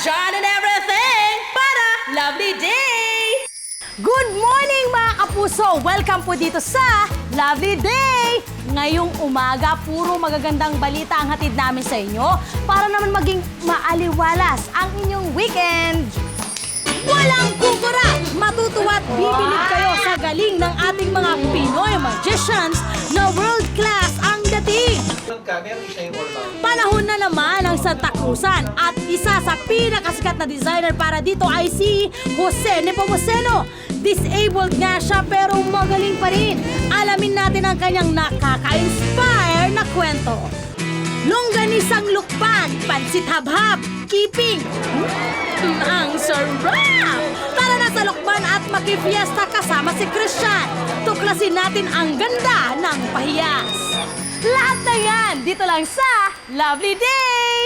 John and everything para lovely day! Good morning mga kapuso! Welcome po dito sa Lovely Day! Ngayong umaga, puro magagandang balita ang hatid namin sa inyo para naman maging maaliwalas ang inyong weekend. Walang kukura! Matutuwa at bibilib kayo sa galing ng ating mga Pinoy magicians na world class ang dating. Panahon na naman ang Santa Cruzan at isa sa pinakasikat na designer para dito ay si Jose Nepomuceno. Disabled nga siya pero magaling pa rin. Alamin natin ang kanyang nakaka-inspire na kwento. Longganisang lukban, pansit habhab, keeping. Ang sarap! Tara na sa lukban at makifiesta kasama si Christian. Tuklasin natin ang ganda ng pahiyas. Lahat na yan dito lang sa Lovely Day!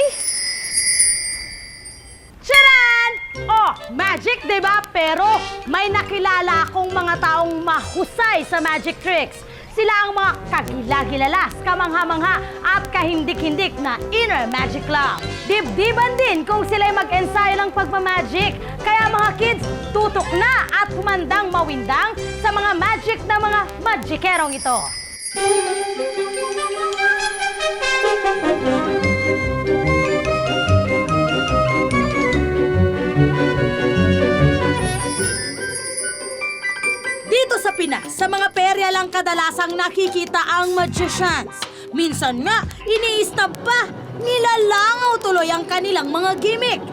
Charan! Oh, magic, diba? Pero may nakilala akong mga taong mahusay sa magic tricks. Sila ang mga kagila-gilalas, kamangha-mangha at kahindik-hindik na Inner Magic Club. Dibdiban din kung sila'y mag-ensayo ng pagmamagic. Kaya mga kids, tutok na at humandang mawindang sa mga magic na mga magikerong ito. Dito sa Pinas, sa mga perya lang kadalasang nakikita ang magicians. Minsan nga, ini-stab pa, nilalangaw tuloy ang kanilang mga gimmick.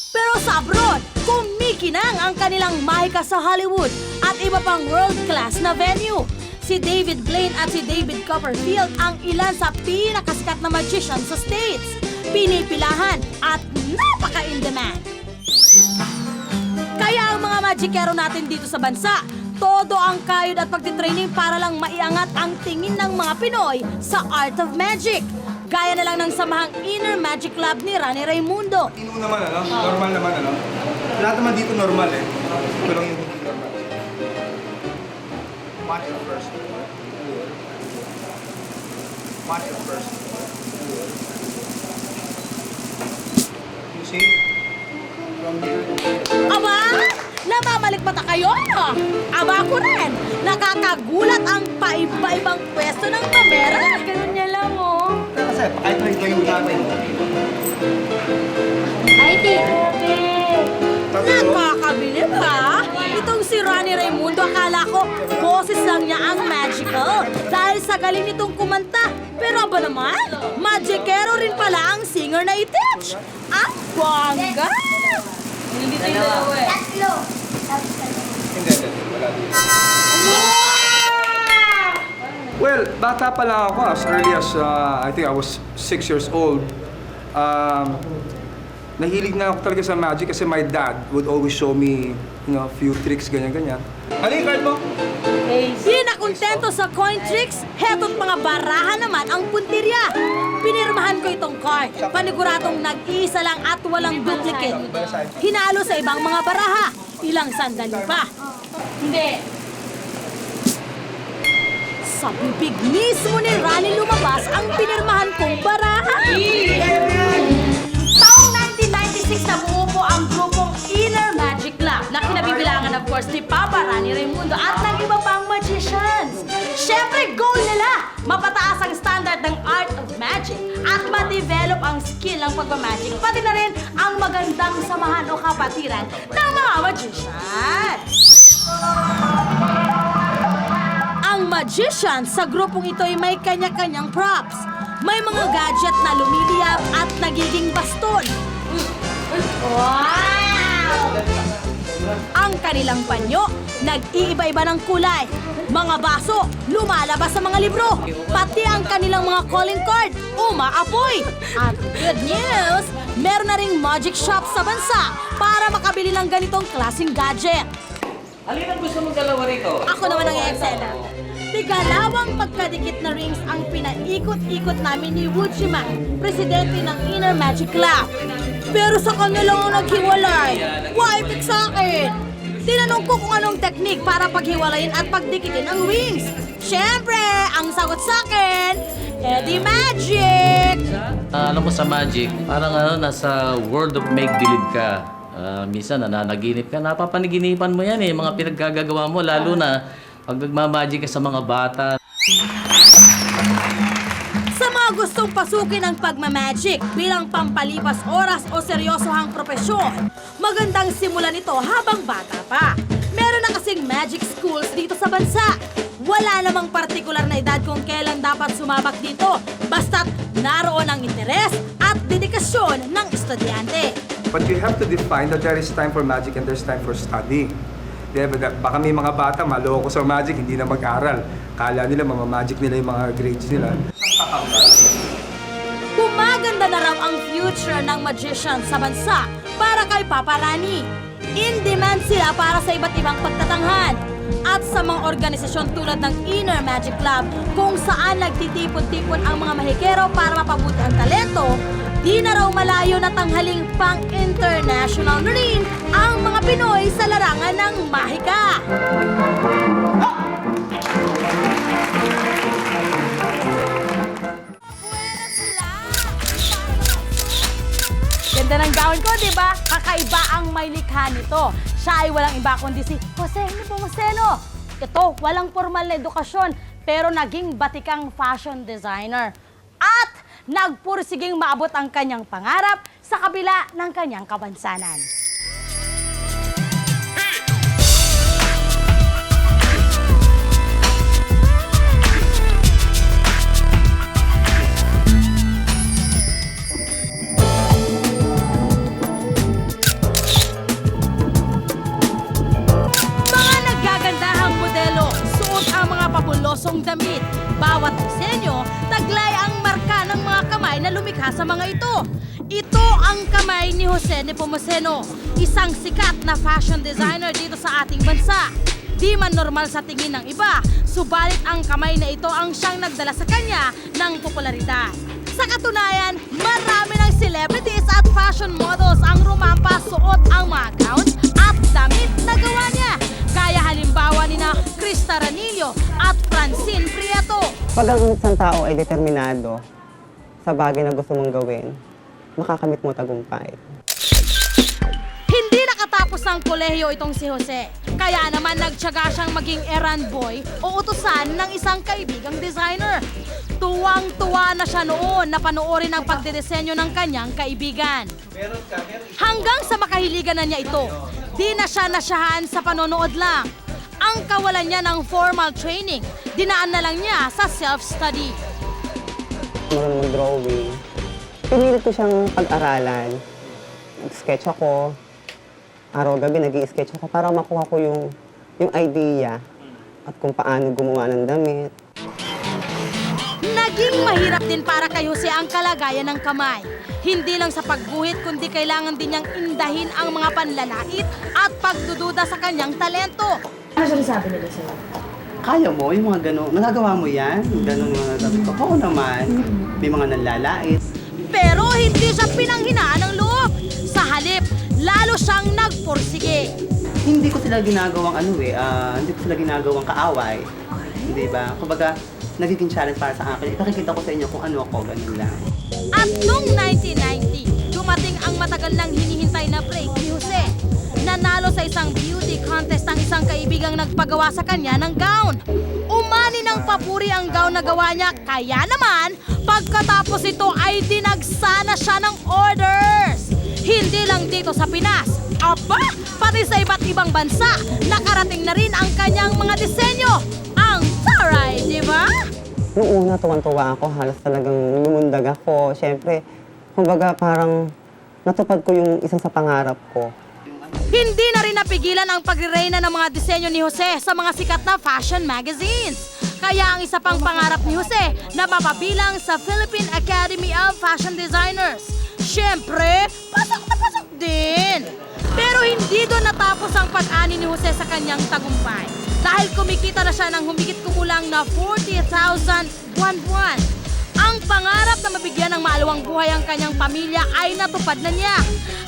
Pero sa abroad, kumikinang ang kanilang mahika sa Hollywood at iba pang world-class na venue. Si David Blaine at si David Copperfield ang ilan sa pinakasikat na magicians sa States. Pinipilahan at napaka-in-demand. Kaya ang mga magikero natin dito sa bansa, todo ang kayod at pagtitraining para lang maiangat ang tingin ng mga Pinoy sa Art of Magic. Gaya na lang ng samahang Inner Magic Club ni Rani Raimundo. Tino naman, ano? Normal naman, ano? Lahat naman dito normal, eh. Ito lang yung hindi normal. Watch it first. Watch it first. You see? From here to here. Aba! Namamalikmata kayo? Aba ako rin! Nakakagulat ang paiba-ibang pwesto ng kamera. Ganun niya lang, oh. Kasi, pakitry ko yung gamit. Ay, grabe! Tatlo. Nakakabilib, ha? Itong si Rani Raimundo, akala ko boses lang niya ang magical dahil sa galing nitong kumanta. Pero aba naman, magikero rin pala ang singer na i-teach. Ang bongga! Hindi tayo dalawa eh. Hindi. Wala dito. Well, bata pa lang ako. As early as, I think I was 6 years old. Nahilig na ako talaga sa magic kasi my dad would always show me, you know, a few tricks, ganyan-ganyan. Ano yung card mo? Di na kontento sa coin tricks, heto't mga baraha naman ang puntirya. Pinirmahan ko itong card, paniguradong nag-iisa lang at walang duplicate. Hinalo sa ibang mga baraha, ilang sandali pa. Hindi. Sa bibig mismo ni Rani lumabas ang pinirmahan kong baraha. Taong 1996 na buo po ang grupong Inner Magic Club na kinabibilangan of course ni Papa Rani Raimundo at ng iba pang magicians. Siyempre, goal nila! Mapataas ang standard ng art of magic at ma-develop ang skill ng pagmamagic, pati na rin ang magandang samahan o kapatiran ng mga magicians. Ang magicians sa grupong ito ay may kanya-kanyang props. May mga gadget na lumiliyab at nagiging baston. Wow! Ang kanilang panyo, nag-iiba-iba ng kulay. Mga baso, lumalabas sa mga libro. Pati ang kanilang mga calling card, umaapoy. At good news, meron na ring magic shop sa bansa para makabili ng ganitong klaseng gadget. Alin ang gusto mong dalawa rito? Ako naman ang excel. Tigalawang magkadikit na rings ang pinaikot-ikot namin ni Wujima, presidente ng Inner Magic Club. Pero sa kanya lang ang naghiwalay. Why pick sa akin? Tinanong ko kung anong teknik para paghiwalayin at pagdikitin ang rings. Siyempre, ang sagot sa akin, Eddie Magic! Alam mo sa magic, parang nasa world of make-believe ka. Minsan nananaginip ka, napapaniginipan mo yan mga pinaggagawa mo, lalo na pag nagmamagic ka sa mga bata. Sa mga gustong pasukin ang pagmamagic bilang pampalipas oras o seryosohang propesyon, magandang simulan ito habang bata pa. Meron na kasing magic schools dito sa bansa. Wala namang partikular na edad kung kailan dapat sumabak dito, basta't naroon ang interes at dedikasyon ng estudyante. But you have to define that there is time for magic and there's time for study. Diba? Baka may mga bata maloko sa magic, hindi na mag-aral. Kala nila mamamagic nila yung mga grades nila. Gumaganda na raw ang future ng magician sa bansa para kay Papa Rani. In demand sila para sa iba't ibang pagtatanghal. At sa mga organisasyon tulad ng Inner Magic Club kung saan nagtitipon-tipon ang mga mahikero para mapabuti ang talento, di na raw malayo na tanghaling pang-international na rin ang mga Pinoy sa larangan ng mahika. Ganda ng gown ko, di ba? Kakaiba ang may likha nito. Siya ay walang iba kundi si Jose Nepomuceno. Ito, walang formal na edukasyon, pero naging batikang fashion designer. At nagpursiging maabot ang kanyang pangarap sa kabila ng kanyang kabansanan. Papulosong damit. Bawat disenyo, taglay ang marka ng mga kamay na lumikha sa mga ito. Ito ang kamay ni Jose Nepomuceno, isang sikat na fashion designer dito sa ating bansa. Di man normal sa tingin ng iba, subalit ang kamay na ito ang siyang nagdala sa kanya ng popularidad. Sa katunayan, marami ng celebrities at fashion models ang rumampa suot ang mga gowns at damit na gawa niya. Kaya halimbawa ni na Krista Ranillo at Francine Prieto. Pag ang isang tao ay determinado sa bagay na gusto mong gawin, makakamit mo tagumpay. Hindi nakatapos ang kolehiyo itong si Jose. Kaya naman nagtiyaga siyang maging errand boy o utusan ng isang kaibigang designer. Tuwang-tuwa na siya noon na panoorin ang pagdidesenyo ng kanyang kaibigan. Hanggang sa makahiligan na niya ito, di na siya nasyahan sa panonood lang. Ang kawalan niya ng formal training, dinaan na lang niya sa self-study. Marunong mag-drawing. Pinilit ko siyang pag-aralan. Nag-sketch ako. Araw-gabi nag-i-sketch ako para makuha ko yung idea at kung paano gumawa ng damit. Naging mahirap din para kay Jose ang kalagayan ng kamay. Hindi lang sa pagguhit kundi kailangan din niyang indahin ang mga panlalait at pagdududa sa kanyang talento. Ano sinasabi nila sa'yo? Kaya mo yung mga gano'n. Nagagawa mo yan? Gano'n mga sabi ko. Oo naman. May mga nanlalait. Pero hindi siya pinanghinaan ng loob. Sa halip, lalo siyang nagpursige. Hindi ko sila ginagawang hindi ko sila ginagawang kaaway. Hindi ba? Kumbaga, nagiging challenge para sa akin. Ipakikita ko sa inyo kung ano ako, ganun lang. At noong 1990, dumating ang matagal nang hinihintay na break ni Jose. Nanalo sa isang beauty contest ang isang kaibigang nagpagawa sa kanya ng gown. Umani ng papuri ang gown na gawa niya, kaya naman, pagkatapos ito ay dinagsana siya ng orders. Hindi lang dito sa Pinas, aba, pati sa iba't ibang bansa, nakarating na rin ang kanyang mga disenyo. Ang taray, di ba? Noong una, tuwan-tuwa ako. Halos talagang lumundag ako. Siyempre, kumbaga parang natupad ko yung isang sa pangarap ko. Hindi na rin napigilan ang pagre-reyna ng mga disenyo ni Jose sa mga sikat na fashion magazines. Kaya ang isa pang pangarap ni Jose na mapabilang sa Philippine Academy of Fashion Designers. Siyempre, pasok na pasok din. Pero hindi doon natapos ang pag-ani ni Jose sa kanyang tagumpay. Dahil kumikita na siya ng humigit kumulang na 40,000 buwan-buwan. Ang pangarap na mabigyan ng maalawang buhay ang kanyang pamilya ay natupad na niya.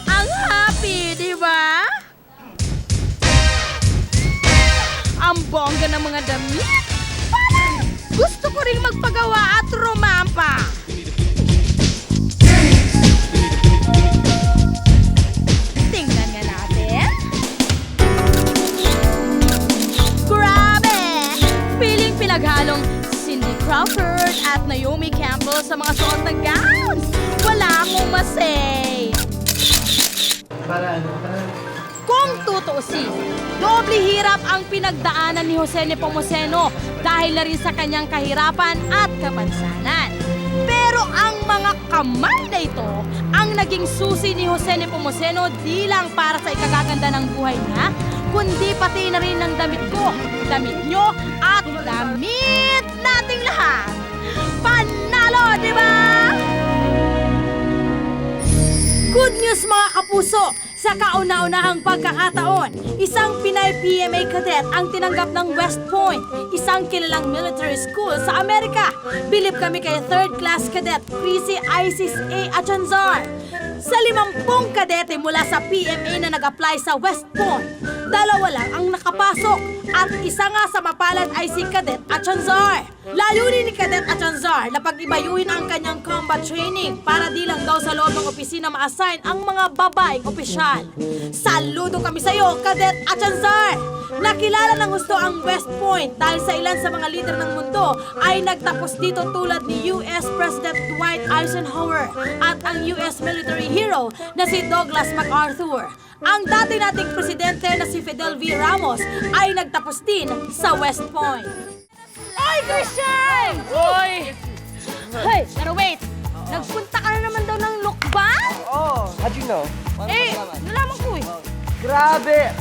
Ang happy, di ba? Ang bongga ng mga damit. Gusto ko ring magpagawa at rumampa. Tingnan nga natin. Grabe! Feeling pinaghalong Cindy Crawford at Naomi Campbell sa mga suot na gowns. Wala akong masay. Kung tutuusin, doble hirap ang pinagdaanan ni Jose Nepomuceno dahil na rin sa kanyang kahirapan at kapansanan. Pero ang mga kamay na ito ang naging susi ni Jose Nepomuceno di lang para sa ikagaganda ng buhay niya, kundi pati na rin ng damit ko, damit nyo, at damit nating lahat. Panalo, di ba? Good news mga kapuso! Sa kauna-unahang pagkakataon, isang Pinay PMA cadet ang tinanggap ng West Point, isang kilalang military school sa Amerika. Bilib kami kay 3rd class cadet Chrissy Isis A. Achanzar. Sa 50 kadete mula sa PMA na nag-apply sa West Point, 2 lang ang nakapasok at isa nga sa mapalad ay si Cadet Achanzar. Layunin ni Cadet Achanzar na pag-ibayuhin ang kanyang combat training para di lang daw sa loob ng opisina ma-assign ang mga babaeng opisyal. Saludo kami sa iyo, Cadet Achanzar! Nakilala ng gusto ang West Point dahil sa ilan sa mga leader ng mundo ay nagtapos dito tulad ni US President Dwight Eisenhower at ang US military hero na si Douglas MacArthur. Ang dati nating presidente na si Fidel V. Ramos ay nagtapos din sa West Point. Oy, Christian! Oy! Hey, pero wait! Nagpunta ka na naman daw ng Lukban? Oh, how'd you know? Nalaman ko eh. Grabe!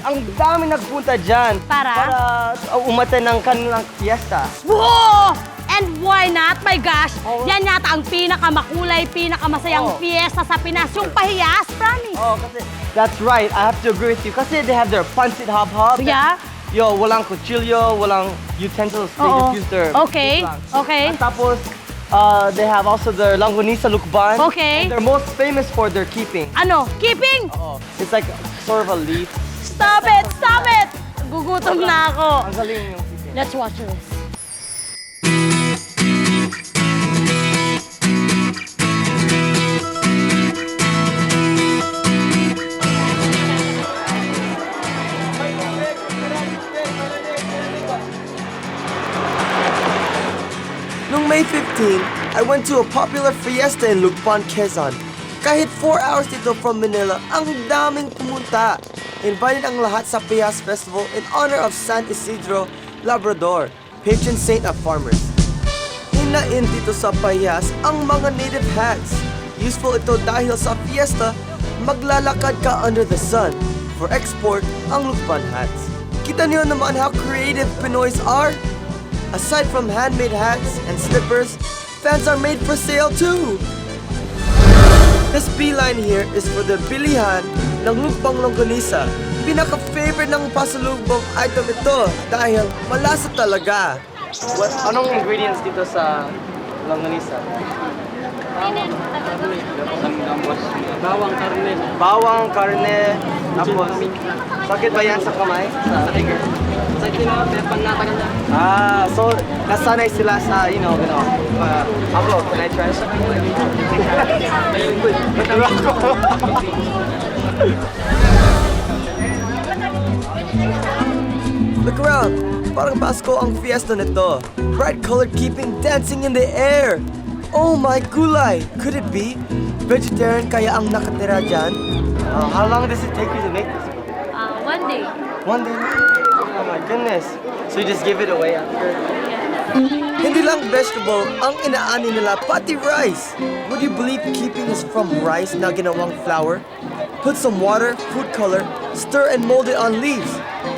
Ang dami nagpunta dyan. Para? Umaten ng kanilang fiesta. Whoa! And why not? My gosh! Yan yata ang pinakamakulay, pinakamasayang fiesta sa Pinas. Yung pahiyas, promise. Oh, kasi, that's right. I have to agree with you. Kasi they have their pancit hub-hub. Yeah? Yo, walang kutsilyo, walang utensils. They just use their... Okay, okay. At tapos, they have also their langganisa lukban. Okay. And they're most famous for their keeping. Ano? Keeping? It's like sort of a leaf. Stop it! Stop it! Gugutom na ako. Ang galing yung keeping. Let's watch this. Noong May 15, I went to a popular fiesta in Lukban, Quezon. Kahit 4 hours dito from Manila, ang daming pumunta. Invited ang lahat sa Payas Festival in honor of San Isidro Labrador, patron saint of farmers. Hinain dito sa Payas ang mga native hats. Useful ito dahil sa fiesta, maglalakad ka under the sun. For export, ang Lukban hats. Kita niyo naman how creative Pinoys are? Aside from handmade hats and slippers, fans are made for sale too. This beeline here is for the bilihan ng lukbang longganisa. Pinaka-favorite ng pasalubong item ito dahil malasa talaga. Anong ingredients dito sa langganisa? Bawang karne. Tapos, sakit ba yan sa kamay? Sa tiger? So nasanay sila sa, Pablo, can I try this? Look around, parang Pasko ang fiesta nito. Bright-colored keeping dancing in the air. Oh my gulay! Could it be? Vegetarian kaya ang nakatira dyan? How long does it take you to make this? 1 day. 1 day? Oh my goodness. So you just give it away after? Hindi lang vegetable ang inaani nila, pati rice. Would you believe keeping is from rice na ginawang flour? Put some water, food color, stir and mold it on leaves.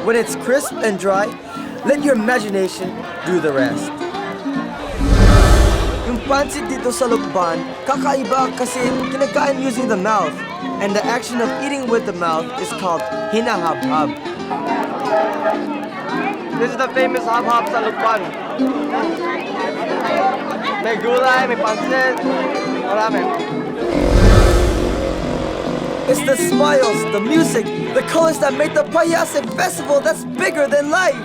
When it's crisp and dry, let your imagination do the rest. Yung pancit dito sa Lukban, kakaiba kasi kinakain using the mouth. And the action of eating with the mouth is called hinahab-hab. This is the famous hab-hab sa Lukban. May gulay, may pancit, marami. It's the smiles, the music, the colors that make the Payas a festival that's bigger than life.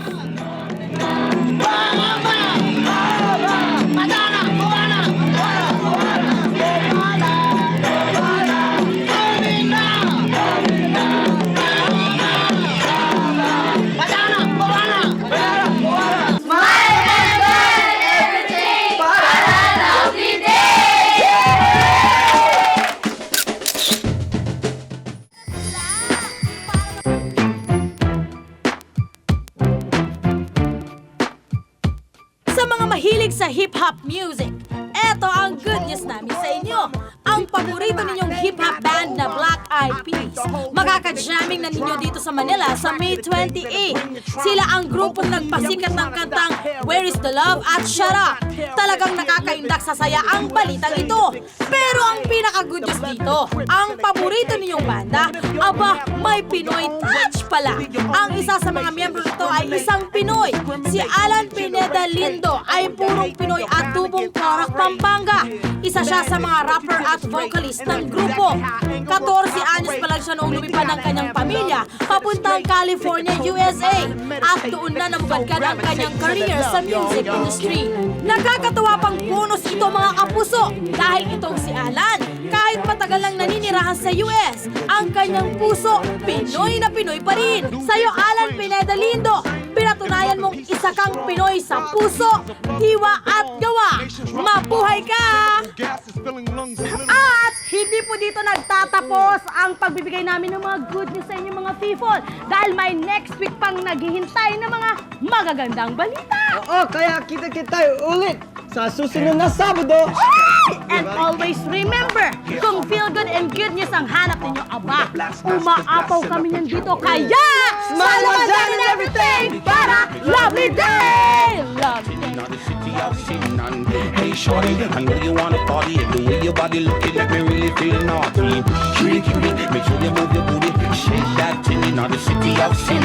hip-hop music. Eto ang good news namin sa inyo. Ang paborito ninyong hip-hop band na Black Eyed Peas. Makaka-jamming na ninyo dito sa Manila sa May 28. Sila ang grupong nagpasikat ng kantang Where is the Love at Shut Up. Talagang nakakaindak sa saya ang balitang ito. Pero ang pinaka-good news dito, ang paborito ninyong banda, aba, may Pinoy touch pala. Ang isa sa mga miyembro nito ay isang Pinoy. Si Alan Pineda Lindo ay purong Pinoy at tubong Porac, Pampanga. Isa siya sa mga rapper at vocalist ng grupo. 14 anyos pa lang siya noong lumipad ng kanyang pamilya papuntang California, USA. At doon na namubadkad ang kanyang career sa music industry. Nakakatuwa pang bonus ito mga kapuso dahil itong si Alan, kahit matagal lang naninirahan sa US, ang kanyang puso, Pinoy na Pinoy pa rin. Sa'yo Alan Pineda Lindo, pinatunayan mong isa kang Pinoy sa puso, diwa at gawa. Mabuhay ka! At hindi po dito nagtatapos ang pagbibigay namin ng mga good news sa inyo mga people dahil may next week pang naghihintay ng mga magagandang balita. Oo, kaya kita-kita ulit sa susunod na Sabado. And always remember, kung feel good and good news ang hanap ninyo, aba, umaapaw kami niyan dito. Kaya, smile on down and everything para lovely day! Lovely day. Hey shorty, I know you wanna party and the way your body looking make me really feel naughty. Cutie, cutie, make sure you move your booty, shake that titty, not the city of sin.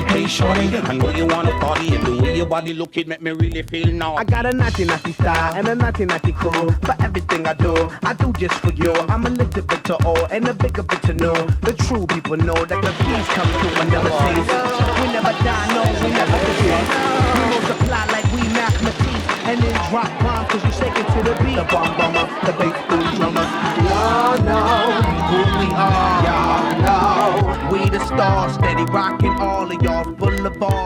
Hey shorty, I know you wanna party and the way your body looking make me really feel naughty. I got a naughty naughty style and a naughty naughty cool. For everything I do just for you. I'm a little bit to all and a bigger bit to know. The true people know that the peace comes through and never cease. We never die, no, we never decrease. We multiply like we mathematics and then drop bombs cause we shake it to the beat. The bomb bomber, the bass boom drummer. Y'all know who we are. Y'all know we the stars, steady rocking all of y'all. Boulevard.